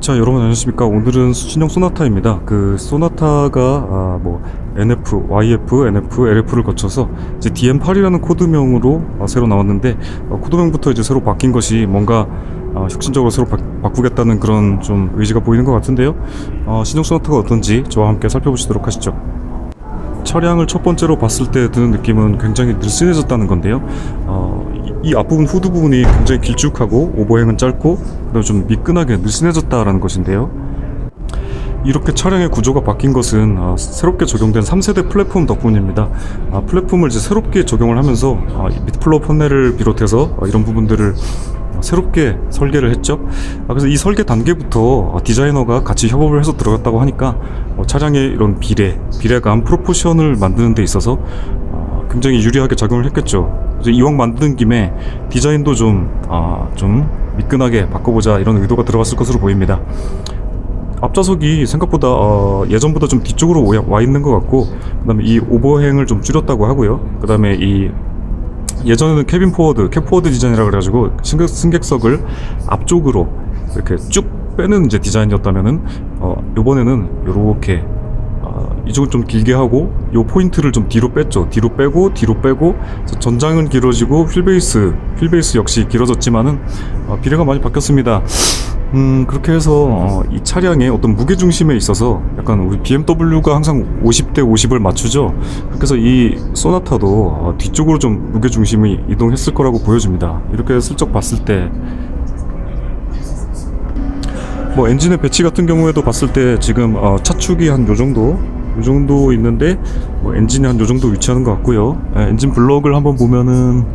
자, 여러분 안녕하십니까. 오늘은 수신형 소나타입니다. 그 소나타가 NF, YF, NF, LF를 거쳐서 이제 DM8이라는 코드명으로 새로 나왔는데, 코드명부터 이제 새로 바뀐 것이 뭔가 혁신적으로 새로 바꾸겠다는 그런 좀 의지가 보이는 것 같은데요. 신형 소나타가 어떤지 저와 함께 살펴보시도록 하시죠. 차량을 첫 번째로 봤을 때 드는 느낌은 굉장히 늘씬해졌다는 건데요. 이 앞부분 후드 부분이 굉장히 길쭉하고 오버행은 짧고 그다음에 좀 미끈하게 늘씬해졌다라는 것인데요. 이렇게 차량의 구조가 바뀐 것은 새롭게 적용된 3세대 플랫폼 덕분입니다. 플랫폼을 이제 새롭게 적용을 하면서 미드플로어 판넬을 비롯해서 이런 부분들을 새롭게 설계를 했죠. 그래서 이 설계 단계부터 디자이너가 같이 협업을 해서 들어갔다고 하니까 차량의 이런 비례감, 프로포션을 만드는 데 있어서 굉장히 유리하게 작용을 했겠죠. 이왕 만드는 김에 디자인도 좀 미끈하게 바꿔보자, 이런 의도가 들어갔을 것으로 보입니다. 앞좌석이 생각보다 예전보다 좀 뒤쪽으로 와 있는 것 같고, 그 다음에 이 오버행을 좀 줄였다고 하고요. 그 다음에 예전에는 캡 포워드 디자인이라 그래가지고 승객석을 앞쪽으로 이렇게 쭉 빼는 이제 디자인이었다면은 요번에는 요렇게 이쪽을 좀 길게 하고 요 포인트를 좀 뒤로 뺐죠. 뒤로 빼고 전장은 길어지고 휠베이스 역시 길어졌지만은 비례가 많이 바뀌었습니다. 그렇게 해서 이 차량의 어떤 무게중심에 있어서 약간 우리 BMW가 항상 50대 50을 맞추죠. 그래서 이 소나타도 뒤쪽으로 좀 무게중심이 이동했을 거라고 보여집니다. 이렇게 슬쩍 봤을 때 엔진의 배치 같은 경우에도 봤을 때 지금 차축이 한 요정도 있는데 엔진이 한 요정도 위치하는 것 같고요. 엔진 블럭을 한번 보면은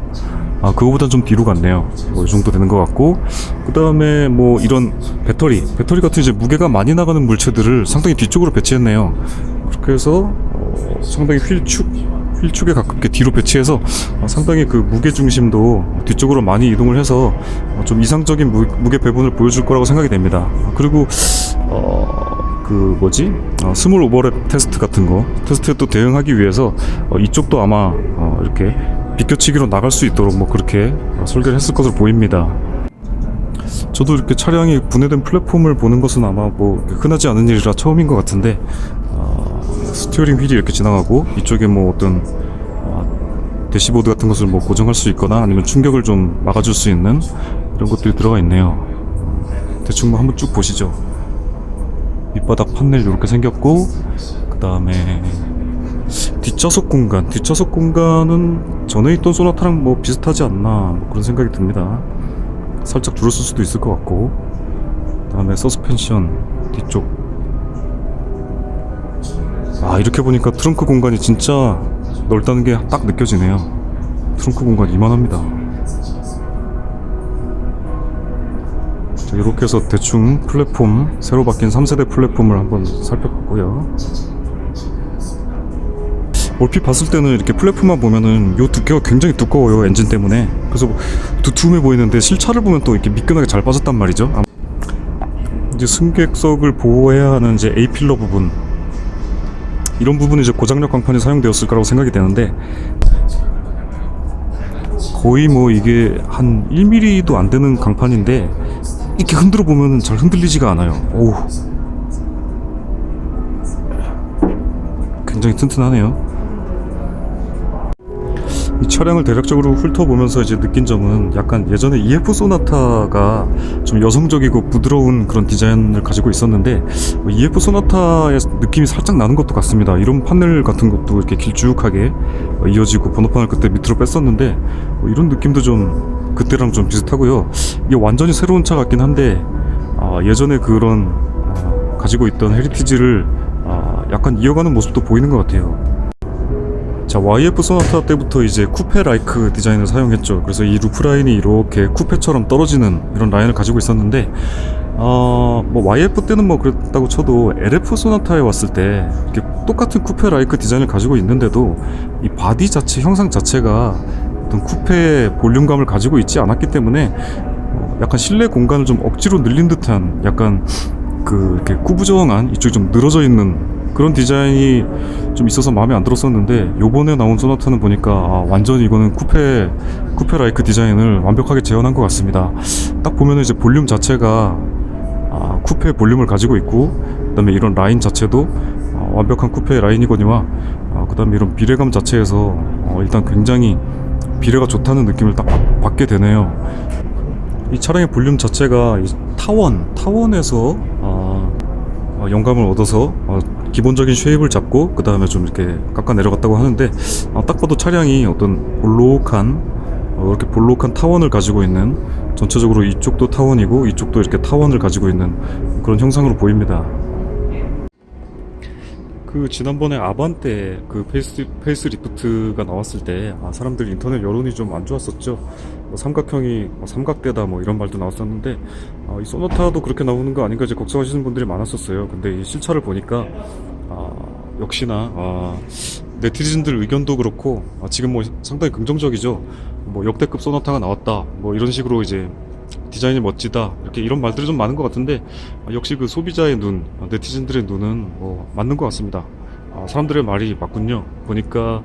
그거보단 좀 뒤로 갔네요. 이 정도 되는 것 같고, 그 다음에 이런 배터리 같은 이제 무게가 많이 나가는 물체들을 상당히 뒤쪽으로 배치했네요. 그렇게 해서 상당히 휠축에 가깝게 뒤로 배치해서 상당히 그 무게 중심도 뒤쪽으로 많이 이동을 해서 좀 이상적인 무게 배분을 보여줄 거라고 생각이 됩니다. 그리고 스몰 오버랩 테스트 같은 거 테스트에 또 대응하기 위해서 이쪽도 아마 이렇게 비껴치기로 나갈 수 있도록 그렇게 설계를 했을 것으로 보입니다. 저도 이렇게 차량이 분해된 플랫폼을 보는 것은 아마 흔하지 않은 일이라 처음인 것 같은데, 스티어링 휠이 이렇게 지나가고 이쪽에 어떤 대시보드 같은 것을 고정할 수 있거나 아니면 충격을 좀 막아줄 수 있는 이런 것들이 들어가 있네요. 대충 한번 쭉 보시죠. 밑바닥 판넬 이렇게 생겼고, 그 다음에 뒷좌석 공간은 전에 있던 소나타랑 비슷하지 않나 그런 생각이 듭니다. 살짝 줄었을 수도 있을 것 같고, 그 다음에 서스펜션 뒤쪽, 이렇게 보니까 트렁크 공간이 진짜 넓다는 게 딱 느껴지네요. 트렁크 공간 이만합니다. 자, 이렇게 해서 대충 플랫폼, 새로 바뀐 3세대 플랫폼을 한번 살펴봤고요. 얼핏 봤을 때는 이렇게 플랫폼만 보면은 요 두께가 굉장히 두꺼워요, 엔진 때문에. 그래서 두툼해 보이는데 실차를 보면 또 이렇게 미끈하게 잘 빠졌단 말이죠. 이제 승객석을 보호해야 하는 이제 A필러 부분, 이런 부분이 이제 고장력 강판이 사용되었을 거라고 생각이 되는데, 거의 이게 한 1mm도 안 되는 강판인데 이렇게 흔들어 보면은 잘 흔들리지가 않아요. 오우, 굉장히 튼튼하네요. 이 차량을 대략적으로 훑어보면서 이제 느낀 점은, 약간 예전에 EF 소나타가 좀 여성적이고 부드러운 그런 디자인을 가지고 있었는데, EF 소나타의 느낌이 살짝 나는 것도 같습니다. 이런 판넬 같은 것도 이렇게 길쭉하게 이어지고, 번호판을 그때 밑으로 뺐었는데 이런 느낌도 좀 그때랑 좀 비슷하고요. 이게 완전히 새로운 차 같긴 한데 예전에 그런 가지고 있던 헤리티지를 약간 이어가는 모습도 보이는 것 같아요. 자, YF 소나타 때부터 이제 쿠페 라이크 디자인을 사용했죠. 그래서 이 루프 라인이 이렇게 쿠페처럼 떨어지는 이런 라인을 가지고 있었는데, YF 때는 그랬다고 쳐도 LF 소나타에 왔을 때 이렇게 똑같은 쿠페 라이크 디자인을 가지고 있는데도 이 바디 자체, 형상 자체가 어떤 쿠페 볼륨감을 가지고 있지 않았기 때문에 약간 실내 공간을 좀 억지로 늘린 듯한, 약간 이렇게 구부정한, 이쪽이 좀 늘어져 있는 그런 디자인이 좀 있어서 마음에 안 들었었는데, 요번에 나온 소나타는 보니까 완전히 이거는 쿠페 라이크 디자인을 완벽하게 재현한 것 같습니다. 딱 보면은 이제 볼륨 자체가 쿠페 볼륨을 가지고 있고, 그다음에 이런 라인 자체도 완벽한 쿠페 라인이거니와, 그다음에 이런 비례감 자체에서 일단 굉장히 비례가 좋다는 느낌을 딱 받게 되네요. 이 차량의 볼륨 자체가 이 타원에서 영감을 얻어서 기본적인 쉐입을 잡고 그 다음에 좀 이렇게 깎아 내려갔다고 하는데, 딱 봐도 차량이 어떤 이렇게 볼록한 타원을 가지고 있는, 전체적으로 이쪽도 타원이고 이쪽도 이렇게 타원을 가지고 있는 그런 형상으로 보입니다. 그 지난번에 아반떼 그 페이스 리프트가 나왔을 때 사람들 인터넷 여론이 좀 안 좋았었죠. 삼각형이 삼각대다 뭐 이런 말도 나왔었는데, 이 소나타도 그렇게 나오는 거 아닌가 이제 걱정하시는 분들이 많았었어요. 근데 이 실차를 보니까 역시나 네티즌들 의견도 그렇고 지금 뭐 상당히 긍정적이죠. 뭐 역대급 소나타가 나왔다 뭐 이런 식으로 이제 디자인이 멋지다 이렇게 이런 말들이 좀 많은 것 같은데, 역시 그 소비자의 눈, 네티즌들의 눈은 뭐 맞는 것 같습니다. 사람들의 말이 맞군요. 보니까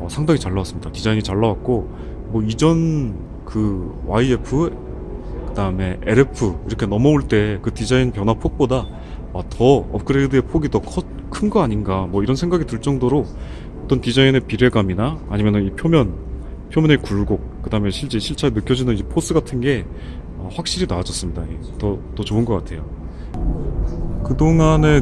상당히 잘 나왔습니다. 디자인이 잘 나왔고, 뭐 이전 그 YF 그 다음에 LF 이렇게 넘어올 때 그 디자인 변화 폭보다 더 업그레이드의 폭이 더 큰 거 아닌가 뭐 이런 생각이 들 정도로 어떤 디자인의 비례감이나 아니면은 이 표면의 굴곡, 그 다음에 실제 실차에 느껴지는 이 포스 같은 게 확실히 나아졌습니다. 더 좋은 것 같아요. 그동안에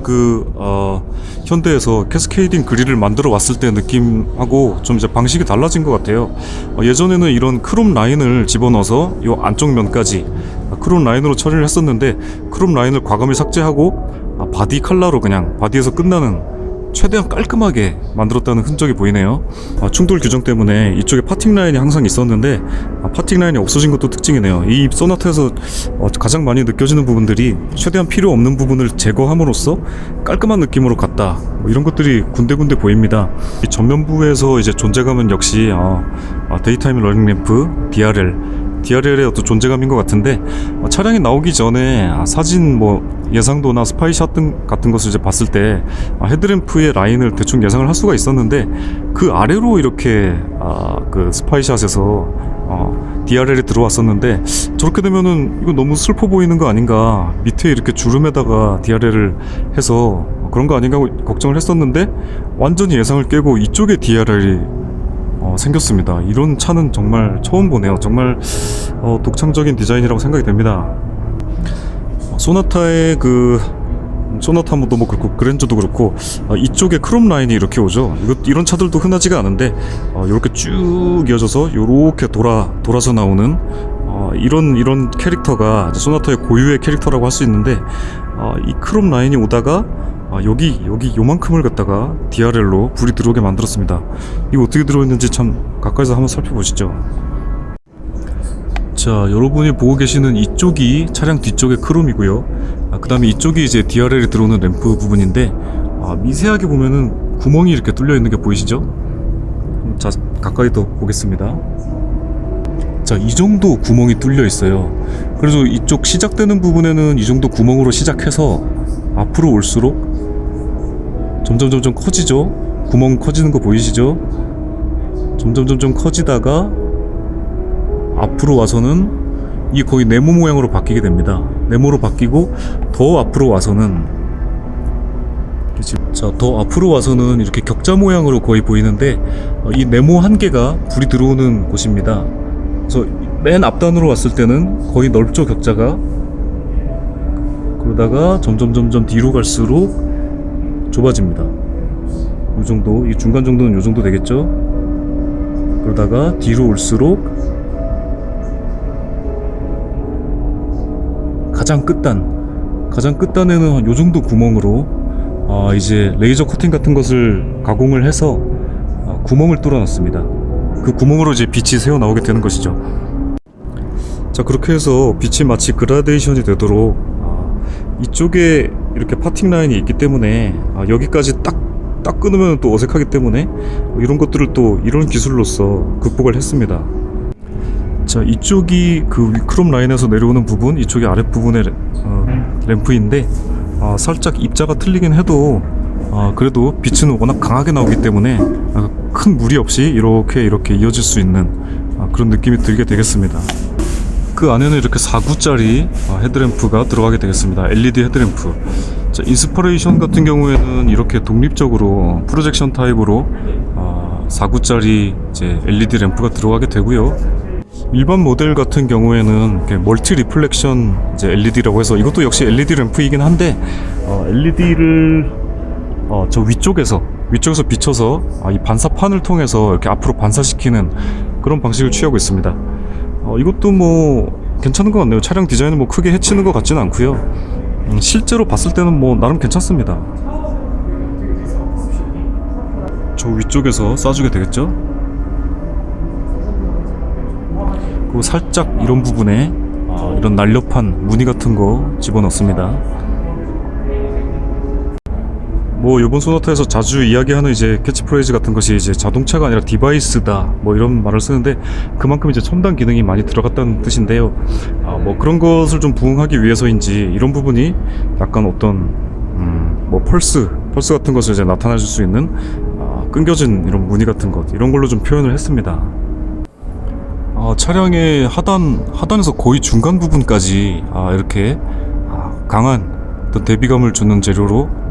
현대에서 캐스케이딩 그릴을 만들어 왔을 때 느낌하고 좀 이제 방식이 달라진 것 같아요. 예전에는 이런 크롬 라인을 집어넣어서 이 안쪽 면까지 크롬 라인으로 처리를 했었는데, 크롬 라인을 과감히 삭제하고 바디 컬러로 그냥 바디에서 끝나는, 최대한 깔끔하게 만들었다는 흔적이 보이네요. 충돌 규정 때문에 이쪽에 파팅 라인이 항상 있었는데 파팅 라인이 없어진 것도 특징이네요. 이 소나타에서 가장 많이 느껴지는 부분들이 최대한 필요 없는 부분을 제거함으로써 깔끔한 느낌으로 갔다, 뭐 이런 것들이 군데군데 보입니다. 이 전면부에서 이제 존재감은 역시 데이타임 러닝 램프 DRL의 어떤 존재감인 것 같은데, 차량이 나오기 전에 사진 뭐 예상도나 스파이샷 같은 것을 이제 봤을 때 헤드램프의 라인을 대충 예상을 할 수가 있었는데, 그 아래로 이렇게 그 스파이샷에서 DRL이 들어왔었는데, 저렇게 되면은 이거 너무 슬퍼 보이는 거 아닌가, 밑에 이렇게 주름에다가 DRL을 해서 그런 거 아닌가 걱정을 했었는데, 완전히 예상을 깨고 이쪽에 DRL이 생겼습니다. 이런 차는 정말 처음 보네요. 정말 독창적인 디자인이라고 생각이 됩니다. 소나타의 소나타도 뭐 그렇고 그랜저도 그렇고 이쪽에 크롬 라인이 이렇게 오죠. 이런 차들도 흔하지가 않은데 이렇게 쭉 이어져서 이렇게 돌아서 나오는 이런 캐릭터가 소나타의 고유의 캐릭터라고 할 수 있는데, 이 크롬 라인이 오다가 여기 요만큼을 갖다가 DRL로 불이 들어오게 만들었습니다. 이거 어떻게 들어있는지 참 가까이서 한번 살펴보시죠. 자, 여러분이 보고 계시는 이쪽이 차량 뒤쪽의 크롬이고요. 그 다음에 이쪽이 이제 DRL이 들어오는 램프 부분인데, 미세하게 보면은 구멍이 이렇게 뚫려 있는 게 보이시죠? 자, 가까이 더 보겠습니다. 자, 이 정도 구멍이 뚫려 있어요. 그래서 이쪽 시작되는 부분에는 이 정도 구멍으로 시작해서 앞으로 올수록 점점 커지죠. 구멍 커지는 거 보이시죠? 점점 커지다가 앞으로 와서는 이게 거의 네모 모양으로 바뀌게 됩니다. 네모로 바뀌고 더 앞으로 와서는 이렇게 격자 모양으로 거의 보이는데, 이 네모 한 개가 불이 들어오는 곳입니다. 그래서 맨 앞단으로 왔을 때는 거의 넓죠, 격자가. 그러다가 점점 뒤로 갈수록 좁아집니다. 이 정도, 이 중간 정도는 이 정도 되겠죠. 그러다가 뒤로 올수록 가장 끝단에는 한 요 정도 구멍으로 이제 레이저 커팅 같은 것을 가공을 해서 구멍을 뚫어놨습니다. 그 구멍으로 이제 빛이 새어 나오게 되는 것이죠. 자, 그렇게 해서 빛이 마치 그라데이션이 되도록 이쪽에 이렇게 파팅 라인이 있기 때문에 여기까지 딱 끊으면 또 어색하기 때문에 이런 것들을 또 이런 기술로서 극복을 했습니다. 자, 이쪽이 그 크롬 라인에서 내려오는 부분, 이쪽이 아랫부분의 램프인데, 살짝 입자가 틀리긴 해도 그래도 빛은 워낙 강하게 나오기 때문에 큰 무리 없이 이렇게 이어질 수 있는 그런 느낌이 들게 되겠습니다. 그 안에는 이렇게 4구짜리 헤드램프가 들어가게 되겠습니다. LED 헤드램프. 자, 인스퍼레이션 같은 경우에는 이렇게 독립적으로 프로젝션 타입으로 4구짜리 이제 LED 램프가 들어가게 되고요. 일반 모델 같은 경우에는 멀티 리플렉션 이제 LED라고 해서 이것도 역시 LED 램프이긴 한데 LED를 저 위쪽에서 비춰서 이 반사판을 통해서 이렇게 앞으로 반사시키는 그런 방식을 취하고 있습니다. 이것도 뭐 괜찮은 것 같네요. 차량 디자인을 뭐 크게 해치는 것 같지는 않고요. 실제로 봤을 때는 뭐 나름 괜찮습니다. 저 위쪽에서 쏴주게 되겠죠? 그리고 살짝 이런 부분에 이런 날렵한 무늬 같은 거 집어넣습니다. 뭐 이번 소나타에서 자주 이야기하는 이제 캐치프레이즈 같은 것이 이제 자동차가 아니라 디바이스다 뭐 이런 말을 쓰는데 그만큼 이제 첨단 기능이 많이 들어갔다는 뜻인데요. 뭐 그런 것을 좀 부응하기 위해서인지 이런 부분이 약간 어떤 뭐 펄스 같은 것을 이제 나타낼 수 있는 끊겨진 이런 무늬 같은 것 이런 걸로 좀 표현을 했습니다. 차량의 하단에서 거의 중간 부분까지 이렇게 강한 어떤 대비감을 주는 재료로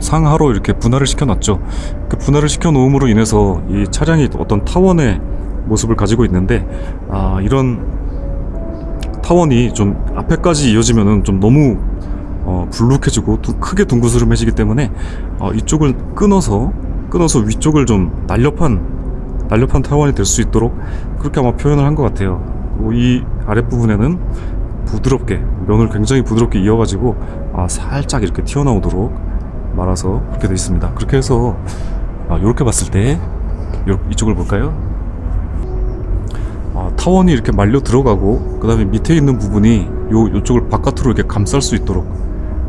상하로 이렇게 분할을 시켜놨죠. 그 분할을 시켜놓음으로 인해서 이 차량이 어떤 타원의 모습을 가지고 있는데 이런 타원이 좀 앞에까지 이어지면은 좀 너무 불룩해지고 크게 둥그스름해지기 때문에 이쪽을 끊어서 위쪽을 좀 날렵한 타원이 될 수 있도록 그렇게 아마 표현을 한 것 같아요. 그리고 이 아랫부분에는 부드럽게 면을 굉장히 부드럽게 이어가지고 살짝 이렇게 튀어나오도록 말아서 그렇게 되어 있습니다. 그렇게 해서 이렇게 봤을 때 이쪽을 볼까요? 타원이 이렇게 말려 들어가고 그 다음에 밑에 있는 부분이 요쪽을 바깥으로 이렇게 감쌀 수 있도록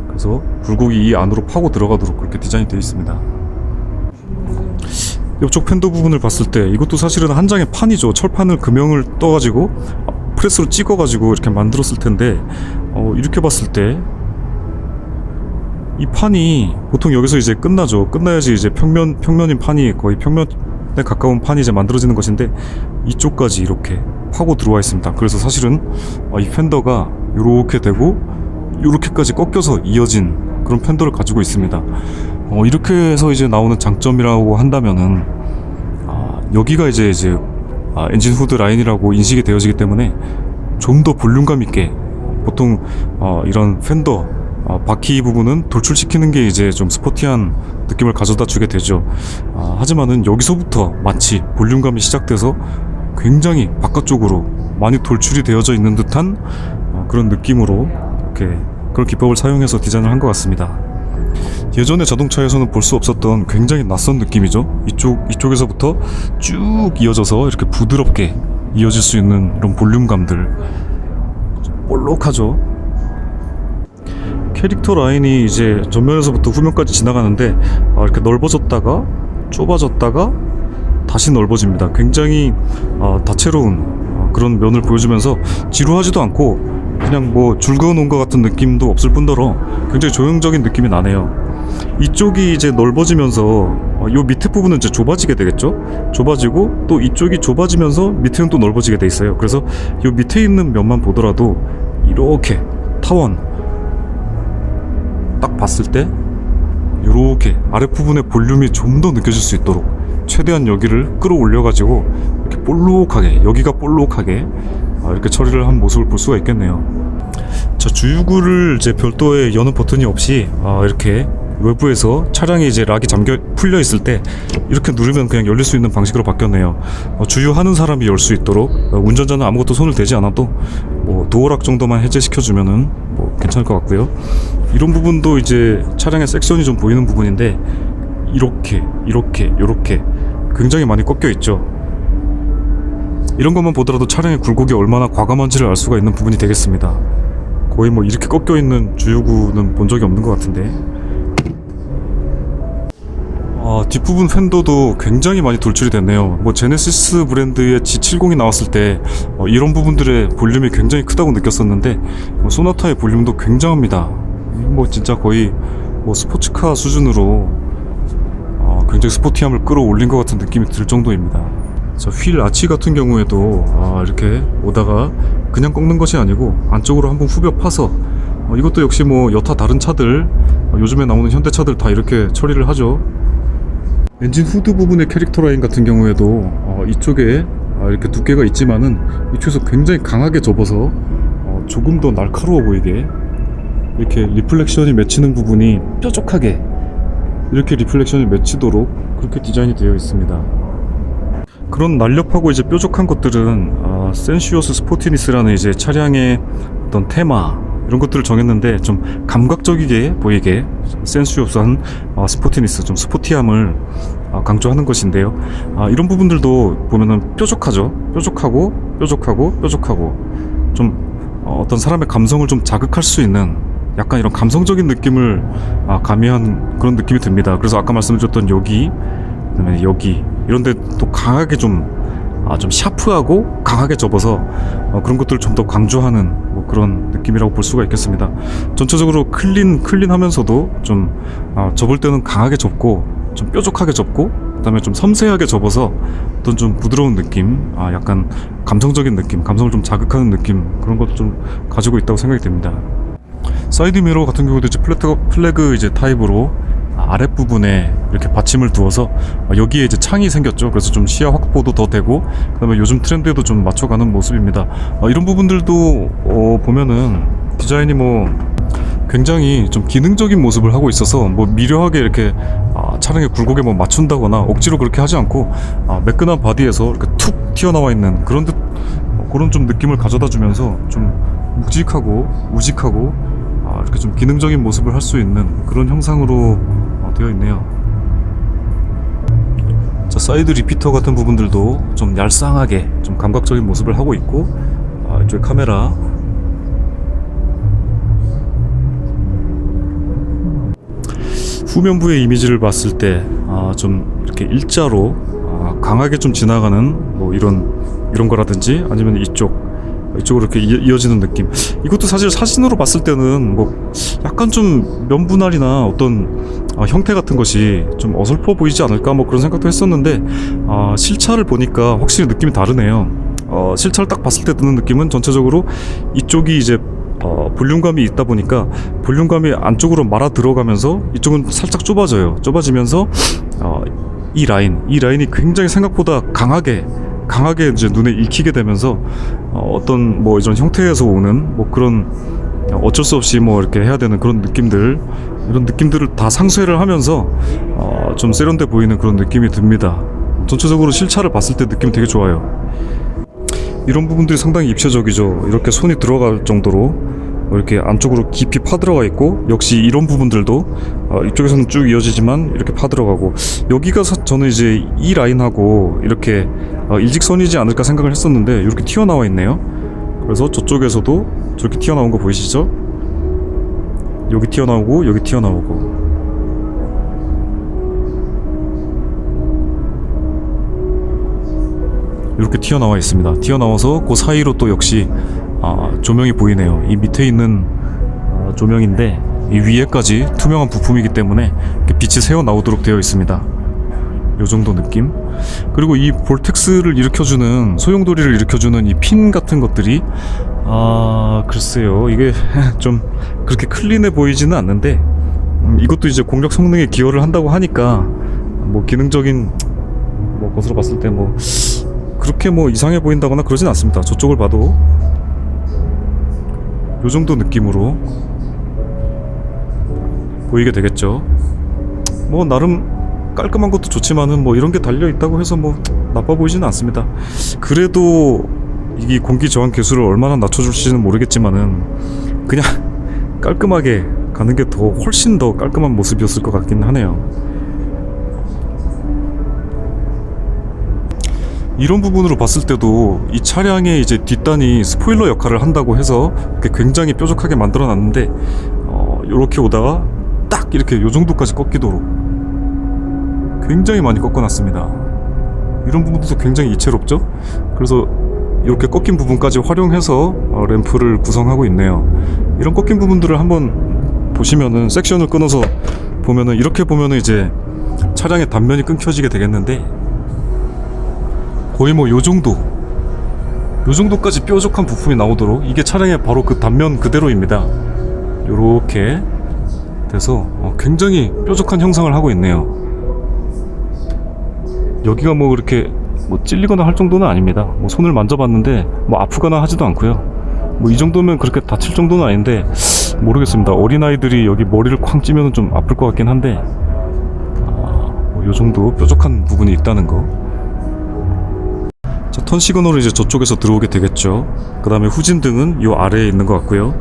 그래서 굴곡이 이 안으로 파고 들어가도록 그렇게 디자인이 되어 있습니다. 옆쪽 팬더 부분을 봤을 때 이것도 사실은 한 장의 판이죠. 철판을 금형을 떠가지고 프레스로 찍어가지고 이렇게 만들었을 텐데 이렇게 봤을 때 이 판이 보통 여기서 이제 끝나죠. 끝나야지 이제 평면인 판이 거의 평면에 가까운 판이 이제 만들어지는 것인데 이쪽까지 이렇게 파고 들어와 있습니다. 그래서 사실은 이 팬더가 이렇게 되고 이렇게까지 꺾여서 이어진 그런 팬더를 가지고 있습니다. 이렇게 해서 이제 나오는 장점이라고 한다면은 여기가 이제 엔진 후드 라인이라고 인식이 되어지기 때문에 좀 더 볼륨감 있게 보통 이런 팬더 바퀴 부분은 돌출시키는 게 이제 좀 스포티한 느낌을 가져다 주게 되죠. 하지만은 여기서부터 마치 볼륨감이 시작돼서 굉장히 바깥쪽으로 많이 돌출이 되어져 있는 듯한 그런 느낌으로 이렇게 그런 기법을 사용해서 디자인을 한 것 같습니다. 예전의 자동차에서는 볼 수 없었던 굉장히 낯선 느낌이죠. 이쪽에서부터 쭉 이어져서 이렇게 부드럽게 이어질 수 있는 이런 볼륨감들 볼록하죠. 캐릭터 라인이 이제 전면에서부터 후면까지 지나가는데 이렇게 넓어졌다가 좁아졌다가 다시 넓어집니다. 굉장히 다채로운 그런 면을 보여주면서 지루하지도 않고 그냥 뭐 줄 그어놓은 것 같은 느낌도 없을 뿐더러 굉장히 조형적인 느낌이 나네요. 이쪽이 이제 넓어지면서 요 밑에 부분은 이제 좁아지게 되겠죠. 좁아지고 또 이쪽이 좁아지면서 밑에는 또 넓어지게 돼 있어요. 그래서 요 밑에 있는 면만 보더라도 이렇게 타원 딱 봤을 때 이렇게 아랫부분의 볼륨이 좀 더 느껴질 수 있도록 최대한 여기를 끌어올려 가지고 이렇게 볼록하게 여기가 볼록하게 이렇게 처리를 한 모습을 볼 수가 있겠네요. 자, 주유구를 이제 별도의 여는 버튼이 없이 이렇게 외부에서 차량이 이제 락이 풀려 있을 때 이렇게 누르면 그냥 열릴 수 있는 방식으로 바뀌었네요. 주유하는 사람이 열 수 있도록 운전자는 아무것도 손을 대지 않아도 뭐 도어락 정도만 해제시켜주면은 뭐 괜찮을 것 같고요. 이런 부분도 이제 차량의 섹션이 좀 보이는 부분인데 이렇게 굉장히 많이 꺾여 있죠. 이런 것만 보더라도 차량의 굴곡이 얼마나 과감한지를 알 수가 있는 부분이 되겠습니다. 거의 뭐 이렇게 꺾여 있는 주유구는 본 적이 없는 것 같은데 뒷부분 팬더도 굉장히 많이 돌출이 됐네요. 뭐 제네시스 브랜드의 G70이 나왔을 때 이런 부분들의 볼륨이 굉장히 크다고 느꼈었는데 소나타의 볼륨도 굉장합니다. 뭐 진짜 거의 뭐 스포츠카 수준으로 굉장히 스포티함을 끌어올린 것 같은 느낌이 들 정도입니다. 자, 휠 아치 같은 경우에도 이렇게 오다가 그냥 꺾는 것이 아니고 안쪽으로 한번 후벼 파서 이것도 역시 뭐 여타 다른 차들 요즘에 나오는 현대차들 다 이렇게 처리를 하죠. 엔진 후드 부분의 캐릭터 라인 같은 경우에도 이쪽에 이렇게 두께가 있지만은 이쪽에서 굉장히 강하게 접어서 조금 더 날카로워 보이게 이렇게 리플렉션이 맺히는 부분이 뾰족하게 이렇게 리플렉션이 맺히도록 그렇게 디자인이 되어 있습니다. 그런 날렵하고 이제 뾰족한 것들은 센슈어스 스포티니스라는 이제 차량의 어떤 테마 이런 것들을 정했는데 좀 감각적이게 보이게 센슈어스한 스포티니스, 좀 스포티함을 강조하는 것인데요. 이런 부분들도 보면은 뾰족하죠. 뾰족하고 좀 어떤 사람의 감성을 좀 자극할 수 있는 약간 이런 감성적인 느낌을 가미한 그런 느낌이 듭니다. 그래서 아까 말씀드렸던 여기, 그다음에 여기 이런데 또 강하게 좀 샤프하고 강하게 접어서 그런 것들을 좀 더 강조하는 뭐 그런 느낌이라고 볼 수가 있겠습니다. 전체적으로 클린하면서도 좀 접을 때는 강하게 접고 좀 뾰족하게 접고 그다음에 좀 섬세하게 접어서 어떤 좀 부드러운 느낌, 약간 감성적인 느낌, 감성을 좀 자극하는 느낌 그런 것도 좀 가지고 있다고 생각이 됩니다. 사이드 미러 같은 경우도 이제 플래그 이제 타입으로 아랫부분에 이렇게 받침을 두어서 여기에 이제 창이 생겼죠. 그래서 좀 시야 확보도 더 되고 그다음에 요즘 트렌드에도 좀 맞춰가는 모습입니다. 이런 부분들도 보면은 디자인이 뭐 굉장히 좀 기능적인 모습을 하고 있어서 뭐 미려하게 이렇게 차량의 굴곡에 뭐 맞춘다거나 억지로 그렇게 하지 않고 매끈한 바디에서 이렇게 툭 튀어나와 있는 그런 그런 좀 느낌을 가져다 주면서 좀 묵직하고 우직하고 이렇게 좀 기능적인 모습을 할 수 있는 그런 형상으로 되어 있네요. 자, 사이드 리피터 같은 부분들도 좀 얄쌍하게 좀 감각적인 모습을 하고 있고 이쪽에 카메라 후면부의 이미지를 봤을 때 좀 이렇게 일자로 강하게 좀 지나가는 뭐 이런 거라든지 아니면 이쪽으로 이렇게 이어지는 느낌. 이것도 사실 사진으로 봤을 때는 뭐 약간 좀 면분할이나 어떤 형태 같은 것이 좀 어설퍼 보이지 않을까 뭐 그런 생각도 했었는데 실차를 보니까 확실히 느낌이 다르네요. 실차를 딱 봤을 때 드는 느낌은 전체적으로 이쪽이 이제 볼륨감이 있다 보니까 볼륨감이 안쪽으로 말아 들어가면서 이쪽은 살짝 좁아지면서 이 라인이 굉장히 생각보다 강하게 이제 눈에 익히게 되면서 어떤 뭐 이런 형태에서 오는 뭐 그런 어쩔 수 없이 뭐 이렇게 해야 되는 그런 느낌들, 이런 느낌들을 다 상쇄를 하면서 좀 세련돼 보이는 그런 느낌이 듭니다. 전체적으로 실차를 봤을 때 느낌이 되게 좋아요. 이런 부분들이 상당히 입체적이죠. 이렇게 손이 들어갈 정도로 이렇게 안쪽으로 깊이 파들어가 있고, 역시 이런 부분들도 이쪽에서는 쭉 이어지지만 이렇게 파들어가고, 여기가 저는 이제 이 라인하고 이렇게 일직선이지 않을까 생각을 했었는데 이렇게 튀어나와 있네요. 그래서 저쪽에서도 저렇게 튀어나온 거 보이시죠? 여기 튀어나오고 여기 튀어나오고, 이렇게 튀어나와 있습니다. 튀어나와서 그 사이로 또 역시 조명이 보이네요. 이 밑에 있는 조명인데 이 위에까지 투명한 부품이기 때문에 이렇게 빛이 새어 나오도록 되어 있습니다. 요 정도 느낌. 그리고 이 볼텍스를 일으켜주는, 소용돌이를 일으켜주는 이 핀 같은 것들이 글쎄요, 이게 좀 그렇게 클린해 보이지는 않는데 이것도 이제 공력 성능에 기여를 한다고 하니까 뭐 기능적인 뭐 것으로 봤을 때 뭐 그렇게 뭐 이상해 보인다거나 그러진 않습니다. 저쪽을 봐도 요 정도 느낌으로 보이게 되겠죠. 뭐 나름 깔끔한 것도 좋지만은 뭐 이런 게 달려 있다고 해서 뭐 나빠 보이지는 않습니다. 그래도 이 공기 저항 계수를 얼마나 낮춰줄지는 모르겠지만은 그냥 깔끔하게 가는 게 더 훨씬 더 깔끔한 모습이었을 것 같긴 하네요. 이런 부분으로 봤을 때도 이 차량의 이제 뒷단이 스포일러 역할을 한다고 해서 굉장히 뾰족하게 만들어 놨는데 이렇게 오다가 딱 이렇게 요 정도까지 꺾이도록 굉장히 많이 꺾어놨습니다. 이런 부분도 굉장히 이채롭죠? 그래서 이렇게 꺾인 부분까지 활용해서 램프를 구성하고 있네요. 이런 꺾인 부분들을 한번 보시면은, 섹션을 끊어서 보면은, 이렇게 보면은 이제 차량의 단면이 끊겨지게 되겠는데, 거의 뭐 요 정도까지 뾰족한 부품이 나오도록, 이게 차량의 바로 그 단면 그대로입니다. 요렇게 돼서 굉장히 뾰족한 형상을 하고 있네요. 여기가 뭐 그렇게 뭐 찔리거나 할 정도는 아닙니다. 뭐 손을 만져봤는데 뭐 아프거나 하지도 않고요. 뭐 이 정도면 그렇게 다칠 정도는 아닌데, 모르겠습니다. 어린아이들이 여기 머리를 쾅 찌면 좀 아플 것 같긴 한데, 뭐 요 정도 뾰족한 부분이 있다는 거. 자, 턴 시그널은 이제 저쪽에서 들어오게 되겠죠. 그 다음에 후진등은 요 아래에 있는 것 같고요.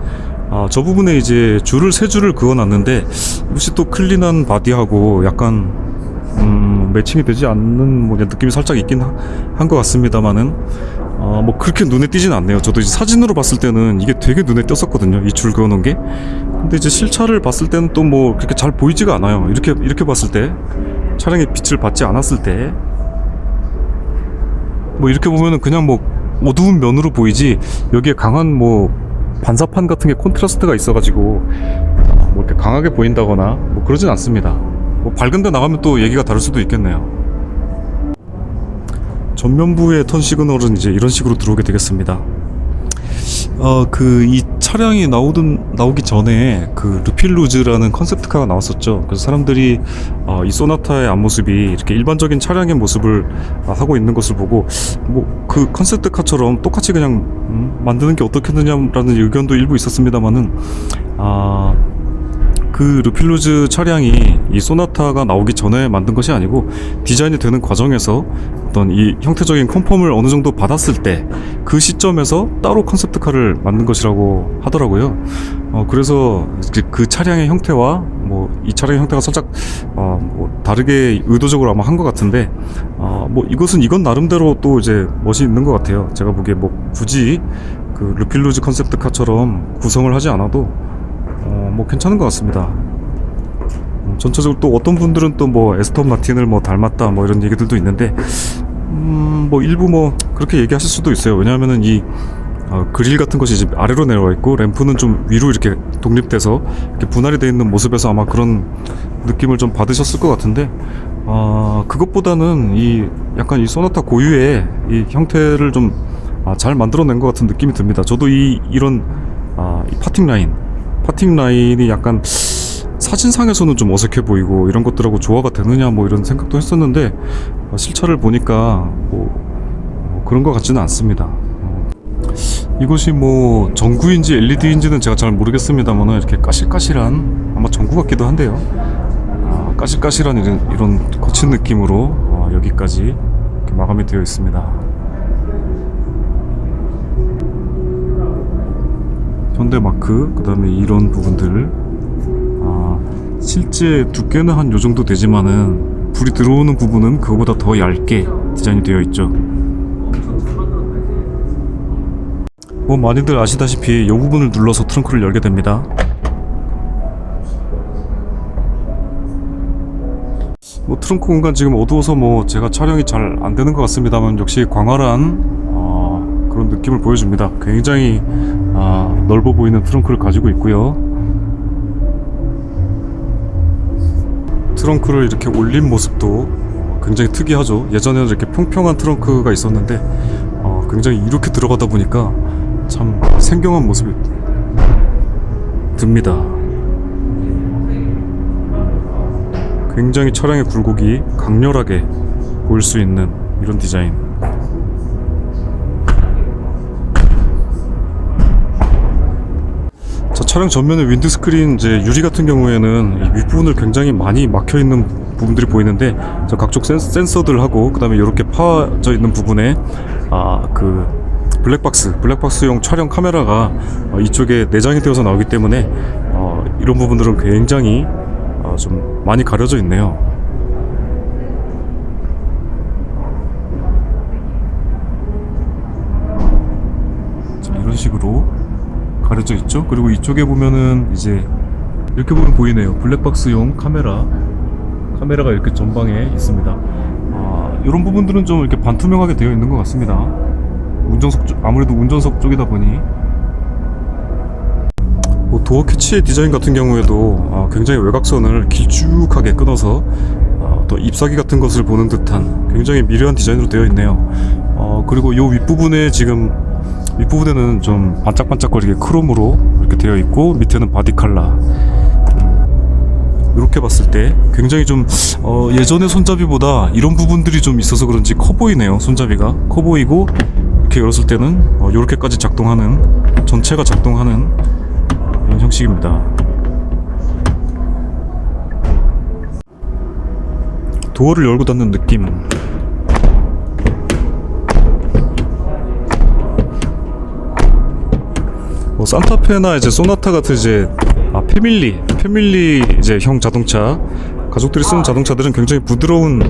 저 부분에 이제 세 줄을 그어놨는데, 혹시 또 클린한 바디하고 약간 매칭이 되지 않는 뭐 느낌이 살짝 있긴 한 것 같습니다만은, 뭐 그렇게 눈에 띄진 않네요. 저도 이제 사진으로 봤을 때는 이게 되게 눈에 띄었거든요, 이 줄 그어놓은 게. 근데 이제 실차를 봤을 때는 또 뭐 그렇게 잘 보이지가 않아요. 이렇게 봤을 때, 차량의 빛을 받지 않았을 때, 뭐 이렇게 보면은 그냥 뭐 어두운 면으로 보이지, 여기에 강한 뭐 반사판 같은 게 콘트라스트가 있어가지고 뭐 이렇게 강하게 보인다거나 뭐 그러진 않습니다. 뭐 밝은 데 나가면 또 얘기가 다를 수도 있겠네요. 전면부의 턴 시그널은 이제 이런 식으로 들어오게 되겠습니다. 이 차량이 나오기 전에 그 르필루즈라는 컨셉트카가 나왔었죠. 그래서 사람들이 이 소나타의 앞모습이 이렇게 일반적인 차량의 모습을 하고 있는 것을 보고, 뭐 그 컨셉트카처럼 똑같이 그냥 만드는 게 어떻겠느냐라는 의견도 일부 있었습니다만은, 그 르필루즈 차량이 이 소나타가 나오기 전에 만든 것이 아니고, 디자인이 되는 과정에서 어떤 이 형태적인 컨펌을 어느 정도 받았을 때 그 시점에서 따로 컨셉트카를 만든 것이라고 하더라고요. 그래서 그 차량의 형태와 뭐 이 차량의 형태가 살짝 뭐 다르게 의도적으로 아마 한 것 같은데, 뭐 이건 나름대로 또 이제 멋이 있는 것 같아요. 제가 보기에 뭐 굳이 그 르필루즈 컨셉트카처럼 구성을 하지 않아도 뭐 괜찮은 것 같습니다. 전체적으로 또 어떤 분들은 또 뭐 에스턴 마틴을 뭐 닮았다 뭐 이런 얘기들도 있는데, 뭐 일부 뭐 그렇게 얘기하실 수도 있어요. 왜냐하면은 이 그릴 같은 것이 이제 아래로 내려와 있고, 램프는 좀 위로 이렇게 독립돼서 이렇게 분할이 되어 있는 모습에서 아마 그런 느낌을 좀 받으셨을 것 같은데, 그것보다는 약간 이 소나타 고유의 이 형태를 좀 잘 만들어낸 것 같은 느낌이 듭니다. 저도 이런 이 파팅 라인이 약간 사진상에서는 좀 어색해 보이고 이런 것들하고 조화가 되느냐 뭐 이런 생각도 했었는데, 실차를 보니까 뭐 그런 것 같지는 않습니다. 이것이 뭐 전구인지 LED인지는 제가 잘 모르겠습니다만, 이렇게 까실까실한, 아마 전구 같기도 한데요. 까실까실한 이런 거친 느낌으로 여기까지 이렇게 마감이 되어 있습니다. 현대마크, 그 다음에 이런 부분들, 실제 두께는 한 요정도 되지만은 불이 들어오는 부분은 그거보다 더 얇게 디자인이 되어 있죠. 뭐 많이들 아시다시피 이 부분을 눌러서 트렁크를 열게 됩니다. 뭐 트렁크 공간 지금 어두워서 뭐 제가 촬영이 잘 안되는 것 같습니다만, 역시 광활한 그런 느낌을 보여줍니다. 굉장히 넓어 보이는 트렁크를 가지고 있고요. 트렁크를 이렇게 올린 모습도 굉장히 특이하죠. 예전에는 이렇게 평평한 트렁크가 있었는데 굉장히 이렇게 들어가다 보니까 참 생경한 모습이 듭니다. 굉장히 차량의 굴곡이 강렬하게 보일 수 있는 이런 디자인. 자, 차량 전면의 윈드스크린 이제 유리 같은 경우에는 이 윗부분을 굉장히 많이 막혀있는 부분들이 보이는데, 저 각종 센서들하고 그 다음에 이렇게 파져 있는 부분에 그 블랙박스용 촬영 카메라가 이쪽에 내장이 되어서 나오기 때문에 이런 부분들은 굉장히 좀 많이 가려져 있네요. 자, 이런 식으로 가려져 있죠. 그리고 이쪽에 보면은 이제 이렇게 보면 보이네요. 블랙박스용 카메라가 이렇게 전방에 있습니다. 이런 부분들은 좀 이렇게 반투명하게 되어 있는 것 같습니다. 아무래도 운전석 쪽이다 보니. 뭐 도어 캐치의 디자인 같은 경우에도 굉장히 외곽선을 길쭉하게 끊어서 어떤 잎사귀 같은 것을 보는 듯한 굉장히 미려한 디자인으로 되어 있네요. 그리고 요 윗부분에 지금 윗부분에는 좀 반짝반짝거리게 크롬으로 이렇게 되어 있고 밑에는 바디 컬러. 이렇게 봤을 때 굉장히 좀 예전의 손잡이보다 이런 부분들이 좀 있어서 그런지 커 보이네요. 손잡이가 커 보이고 이렇게 열었을 때는 이렇게까지 작동하는, 전체가 작동하는 이런 형식입니다. 도어를 열고 닫는 느낌. 산타페나 이제 소나타 같은 이제 패밀리 이제 형 자동차, 가족들이 쓰는 자동차들은 굉장히 부드러운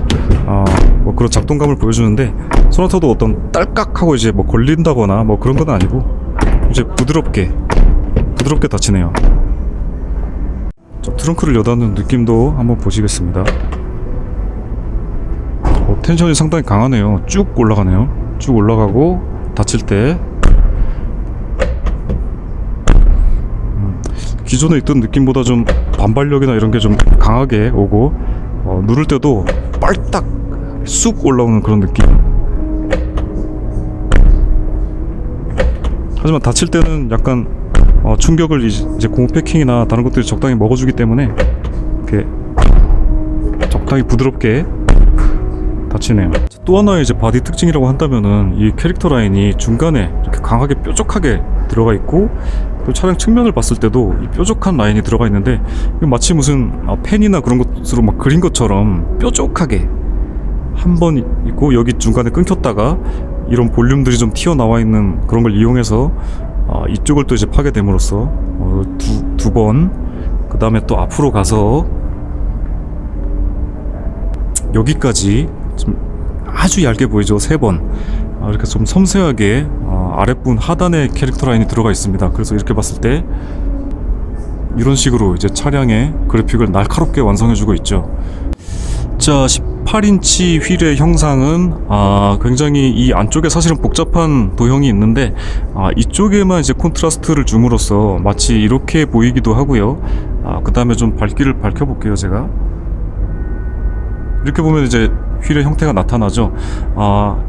뭐 그런 작동감을 보여주는데, 소나타도 어떤 딸깍하고 이제 뭐 걸린다거나 뭐 그런 건 아니고 이제 부드럽게 닫히네요. 자, 트렁크를 여닫는 느낌도 한번 보시겠습니다. 텐션이 상당히 강하네요. 쭉 올라가네요. 쭉 올라가고 닫힐 때 기존에 있던 느낌보다 좀 반발력이나 이런 게 좀 강하게 오고, 누를 때도 빨딱 쑥 올라오는 그런 느낌. 하지만 닫힐 때는 약간 충격을 이제 고무 패킹이나 다른 것들이 적당히 먹어주기 때문에 이렇게 적당히 부드럽게 닫히네요. 또 하나의 이제 바디 특징이라고 한다면은 이 캐릭터 라인이 중간에 이렇게 강하게 뾰족하게 들어가 있고, 또 차량 측면을 봤을 때도 이 뾰족한 라인이 들어가 있는데, 마치 무슨 펜이나 그런 것으로 막 그린 것처럼 뾰족하게 한 번 있고, 여기 중간에 끊겼다가 이런 볼륨들이 좀 튀어나와 있는 그런 걸 이용해서 이쪽을 또 이제 파게 됨으로써 두 번, 그 다음에 또 앞으로 가서 여기까지 좀 아주 얇게 보이죠. 3번 이렇게 좀 섬세하게 아랫부분 하단에 캐릭터 라인이 들어가 있습니다. 그래서 이렇게 봤을 때 이런 식으로 이제 차량의 그래픽을 날카롭게 완성해주고 있죠. 자, 18인치 휠의 형상은 굉장히 이 안쪽에 사실은 복잡한 도형이 있는데 이쪽에만 이제 콘트라스트를 줌으로써 마치 이렇게 보이기도 하고요. 그 다음에 좀 밝기를 밝혀볼게요. 제가 이렇게 보면 이제 휠의 형태가 나타나죠.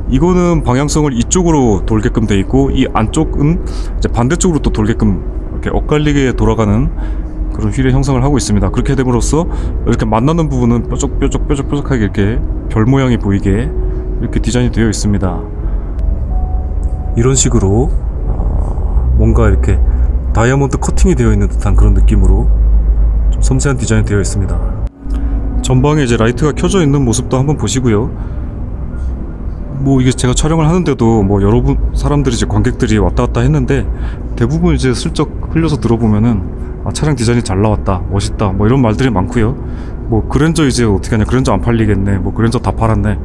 이거는 방향성을 이쪽으로 돌게끔 돼 있고, 이 안쪽은 이제 반대쪽으로 또 돌게끔 이렇게 엇갈리게 돌아가는 그런 휠의 형상을 하고 있습니다. 그렇게 됨으로써 이렇게 만나는 부분은 뾰족하게 이렇게 별 모양이 보이게 이렇게 디자인이 되어 있습니다. 이런 식으로 뭔가 이렇게 다이아몬드 커팅이 되어 있는 듯한 그런 느낌으로 좀 섬세한 디자인이 되어 있습니다. 전방에 이제 라이트가 켜져 있는 모습도 한번 보시고요. 뭐 이게 제가 촬영을 하는데도 뭐 여러분 사람들이 이제 관객들이 왔다 갔다 했는데, 대부분 이제 슬쩍 흘려서 들어보면은 차량 디자인이 잘 나왔다, 멋있다, 뭐 이런 말들이 많고요. 뭐 그랜저 이제 어떻게 하냐, 그랜저 안 팔리겠네, 뭐 그랜저 다 팔았네,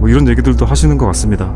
뭐 이런 얘기들도 하시는 것 같습니다.